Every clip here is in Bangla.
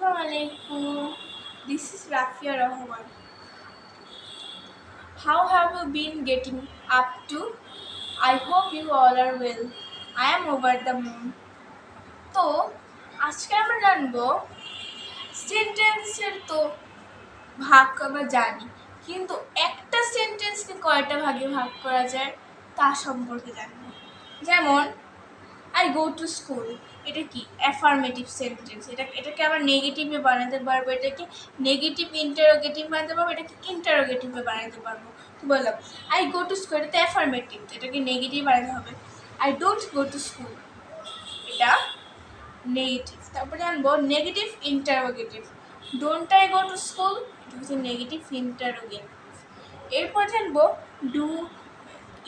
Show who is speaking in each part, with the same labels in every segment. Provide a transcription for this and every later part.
Speaker 1: Assalamualaikum. This is Rafia Rahman. How have you been getting up to? I hope you all are well. I am over the moon. তো আজকে আমরা জানবো সেন্টেন্সের তো ভাগ আমরা জানি, কিন্তু একটা সেন্টেন্সকে কয়টা ভাগে ভাগ করা যায় তা সম্পর্কে জানবো। যেমন আই গো টু স্কুল, এটা কি অ্যাফার্মেটিভ সেন্টেন্স, এটাকে আমরা নেগেটিভে বানাতে পারবো, এটাকে নেগেটিভ ইন্টারোগেটিভ বানাতে পারবো, এটাকে ইন্টারোগেটিভে বানাতে পারবো। তো বললাম আই গো টু স্কুল, এটা তো অ্যাফার্মেটিভ, এটাকে নেগেটিভ বানাতে হবে। I don't go to school, এটা নেগেটিভ। তারপরে জানবো negative interrogative, don't I go to school, এটা হচ্ছে নেগেটিভ ইন্টারোগেটিভ। এরপর জানবো do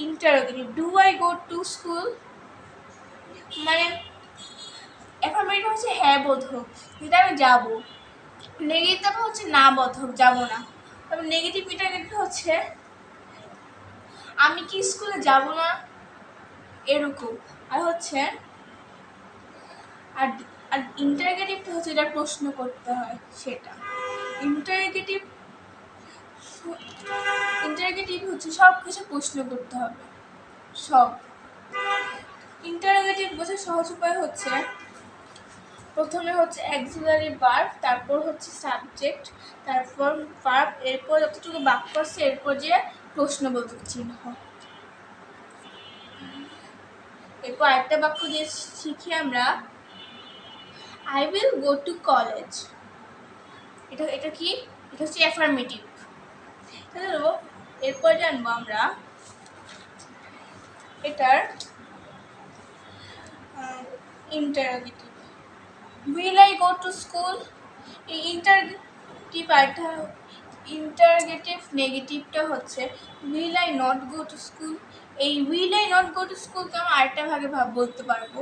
Speaker 1: interrogative, do I go to school, মানে অ্যাফার্মেটিভ হচ্ছে হ্যাঁ বোধক, যেটা আমি যাবো। নেগেটিভ হচ্ছে না বোধক, যাবো না। তবে নেগেটিভ ইন্টারোগেটিভ হচ্ছে আমি কি স্কুলে যাব না, এরকম। আর হচ্ছে আর আর ইন্টারোগেটিভটা হচ্ছে এটা প্রশ্ন করতে হয়, সেটা ইন্টারোগেটিভ হচ্ছে সব কিছু প্রশ্ন করতে হবে, সব। ইন্টারোগেটিভ বোঝার সহজ উপায় হচ্ছে প্রথমে হচ্ছে অ্যাক্সিলারি ভার্ব, তারপর হচ্ছে সাবজেক্ট, তারপর ভার্ব, এরপর যতটুকু বাক্য আছে এরপর যে প্রশ্নবোধক চিহ্ন। এরপর আরেকটা বাক্য দিয়ে শিখি আমরা, I will go to college, এটা কি, এটা হচ্ছে অ্যাফার্মেটিভ। এরপর জানবো আমরা এটার interrogative, will I go to school. এই ইন্টারোগেটিভ নেগেটিভটা হচ্ছে will I not go to school. এই will I not go to স্কুলকে আমরা আরেকটা ভাগে বলতে পারবো,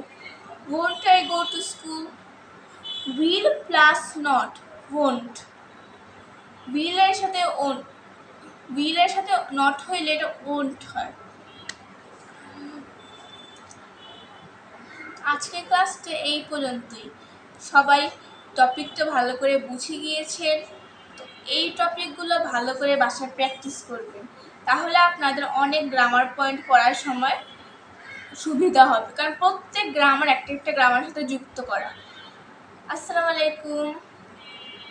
Speaker 1: won't I go to school. Will plus not, won't. উইলের সাথে নট হইলে এটা ওন্ট হয়। আজকের ক্লাসটা এই পর্যন্তই। সবাই টপিকটা ভালো করে বুঝে গিয়েছেন, তো এই টপিকগুলো ভালো করে বাসায় প্র্যাকটিস করবেন, তাহলে আপনাদের অনেক গ্রামার পয়েন্ট পড়ার সময় সুবিধা হবে, কারণ প্রত্যেক গ্রামার একটা একটা গ্রামারের সাথে যুক্ত করা। আসসালামু আলাইকুম।